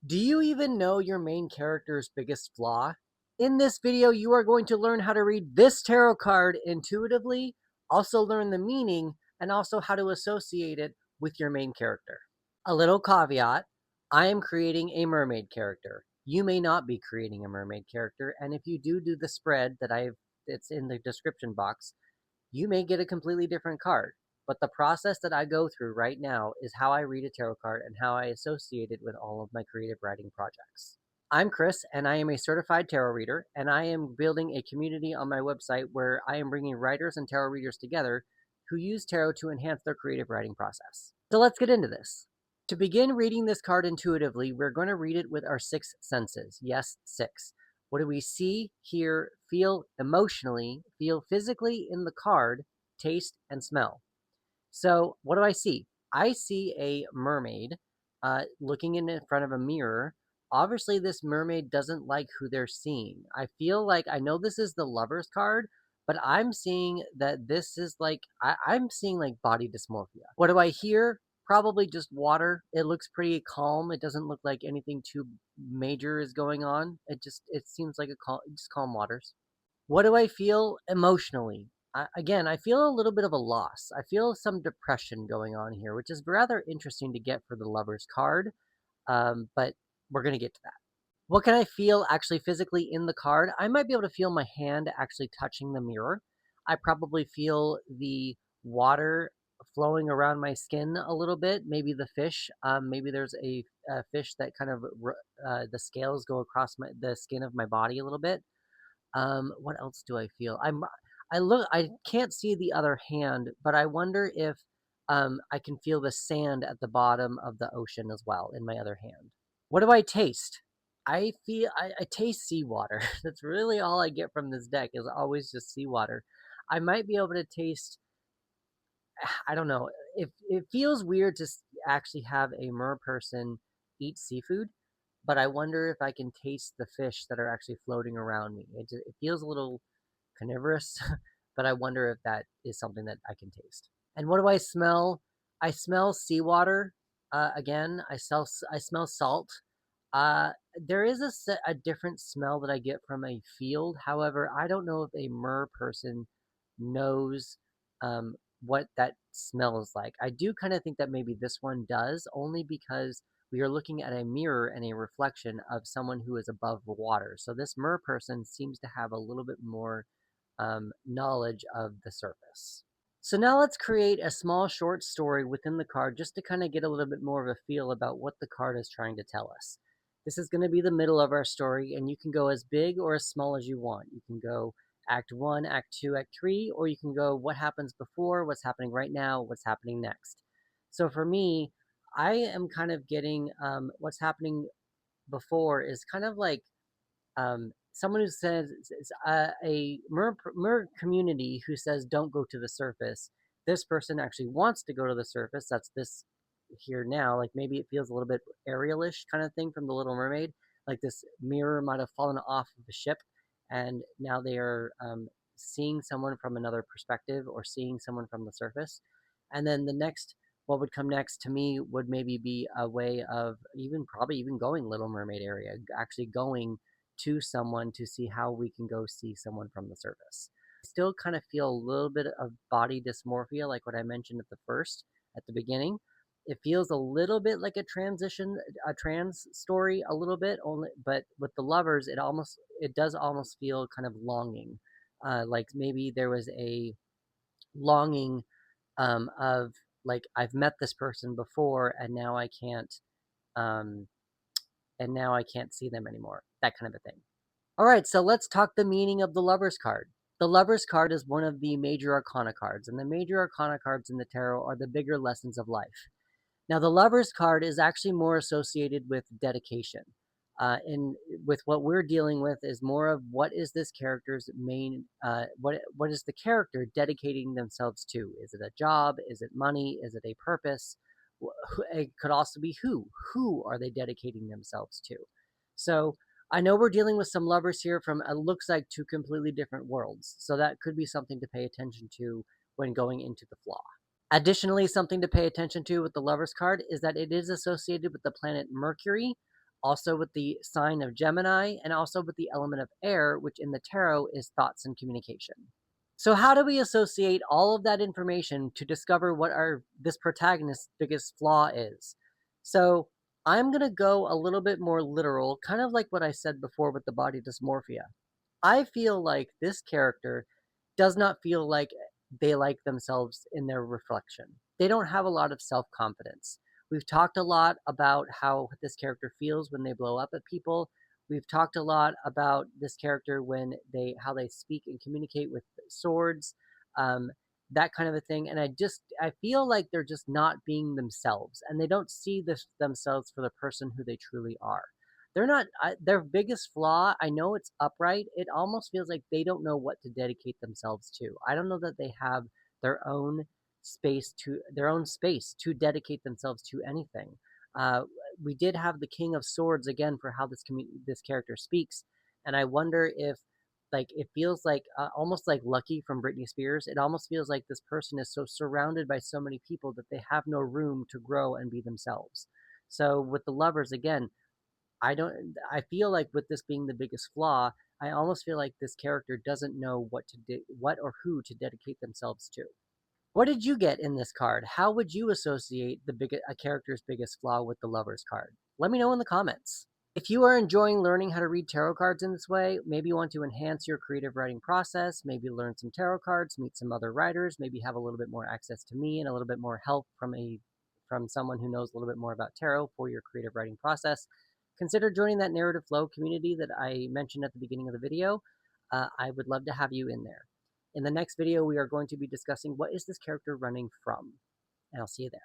Do you even know your main character's biggest flaw? In this video, you are going to learn how to read this tarot card intuitively, also learn the meaning, and also how to associate it with your main character. A little caveat, I am creating a mermaid character. You may not be creating a mermaid character, and if you do the spread it's in the description box, you may get a completely different card. But the process that I go through right now is how I read a tarot card and how I associate it with all of my creative writing projects. I'm Chris, and I am a certified tarot reader, and I am building a community on my website where I am bringing writers and tarot readers together who use tarot to enhance their creative writing process. So let's get into this. To begin reading this card intuitively, we're going to read it with our six senses. Yes, six. What do we see, hear, feel emotionally, feel physically in the card, taste, and smell? So what do I see? I see a mermaid looking in front of a mirror. Obviously, this mermaid doesn't like who they're seeing. I feel like I know this is the Lover's card, but I'm seeing that this is like I'm seeing like body dysmorphia. What do I hear? Probably just water. It looks pretty calm. It doesn't look like anything too major is going on. It seems like just calm waters. What do I feel emotionally? Again, I feel a little bit of a loss. I feel some depression going on here, which is rather interesting to get for the Lover's card, but we're going to get to that. What can I feel actually physically in the card? I might be able to feel my hand actually touching the mirror. I probably feel the water flowing around my skin a little bit. Maybe the fish. Maybe there's a fish that kind of the scales go across the skin of my body a little bit. What else do I feel? I can't see the other hand, but I wonder if I can feel the sand at the bottom of the ocean as well in my other hand. What do I taste? I taste seawater. That's really all I get from this deck is always just seawater. I might be able to taste, I don't know. It feels weird to actually have a mer person eat seafood, but I wonder if I can taste the fish that are actually floating around me. It feels a little carnivorous, but I wonder if that is something that I can taste. And what do I smell? I smell seawater. Again, I smell salt. Uh, there is a different smell that I get from a field. However, I don't know if a mer person knows um, what that smells like. I do kind of think that maybe this one does, only because we are looking at a mirror and a reflection of someone who is above the water. So this mer person seems to have a little bit more knowledge of the surface. So now let's create a small short story within the card just to kind of get a little bit more of a feel about what the card is trying to tell us. This is going to be the middle of our story, and you can go as big or as small as you want. You can go Act 1, Act 2, Act 3, or you can go what happens before, what's happening right now, what's happening next. So for me, I am kind of getting what's happening before is kind of like someone who says a mer community who says don't go to the surface. This person actually wants to go to the surface. That's this here now. Like maybe it feels a little bit Arielish kind of thing from the Little Mermaid. Like this mirror might have fallen off of the ship, and now they are seeing someone from another perspective or seeing someone from the surface. And then what would come next to me would maybe be a way of probably even going Little Mermaid area, actually going to someone to see how we can go see someone from the surface. I still kind of feel a little bit of body dysmorphia, like what I mentioned at the beginning. It feels a little bit like a trans story, a little bit only, but with the lovers, it does almost feel kind of longing, like maybe there was a longing of like I've met this person before, um, and now I can't see them anymore. That kind of a thing. All right, so let's talk the meaning of the Lover's card. The Lover's card is one of the major arcana cards, and the major arcana cards in the tarot are the bigger lessons of life. Now, the Lover's card is actually more associated with dedication. And with what we're dealing with is more of what is this character's main, what is the character dedicating themselves to? Is it a job? Is it money? Is it a purpose? It could also be who. Who are they dedicating themselves to? So I know we're dealing with some lovers here from it looks like two completely different worlds. So that could be something to pay attention to when going into the flaw. Additionally, something to pay attention to with the Lover's card is that it is associated with the planet Mercury. also with the sign of Gemini, and also with the element of air, which in the tarot is thoughts and communication. So how do we associate all of that information to discover what our this protagonist's biggest flaw is? So I'm going to go a little bit more literal, kind of like what I said before with the body dysmorphia. I feel like this character does not feel like they like themselves in their reflection. They don't have a lot of self confidence. We've talked a lot about how this character feels when they blow up at people. We've talked a lot about this character when they how they speak and communicate with swords, um, that kind of a thing. And I feel like they're just not being themselves, and they don't see themselves for the person who they truly are. They're not their biggest flaw. I know it's upright. It almost feels like they don't know what to dedicate themselves to. I don't know that they have their own space to dedicate themselves to anything. Uh, we did have the King of Swords again for how this character speaks, and I wonder if like it feels like almost like Lucky from Britney Spears. It almost feels like this person is so surrounded by so many people that they have no room to grow and be themselves. So with the Lovers again, I feel like with this being the biggest flaw, I almost feel like this character doesn't know what or who to dedicate themselves to. What did you get in this card? How would you associate a character's biggest flaw with the Lover's card? Let me know in the comments. If you are enjoying learning how to read tarot cards in this way, maybe you want to enhance your creative writing process, maybe learn some tarot cards, meet some other writers, maybe have a little bit more access to me and a little bit more help from someone who knows a little bit more about tarot for your creative writing process, consider joining that narrative flow community that I mentioned at the beginning of the video. I would love to have you in there. In the next video, we are going to be discussing what is this character running from, and I'll see you there.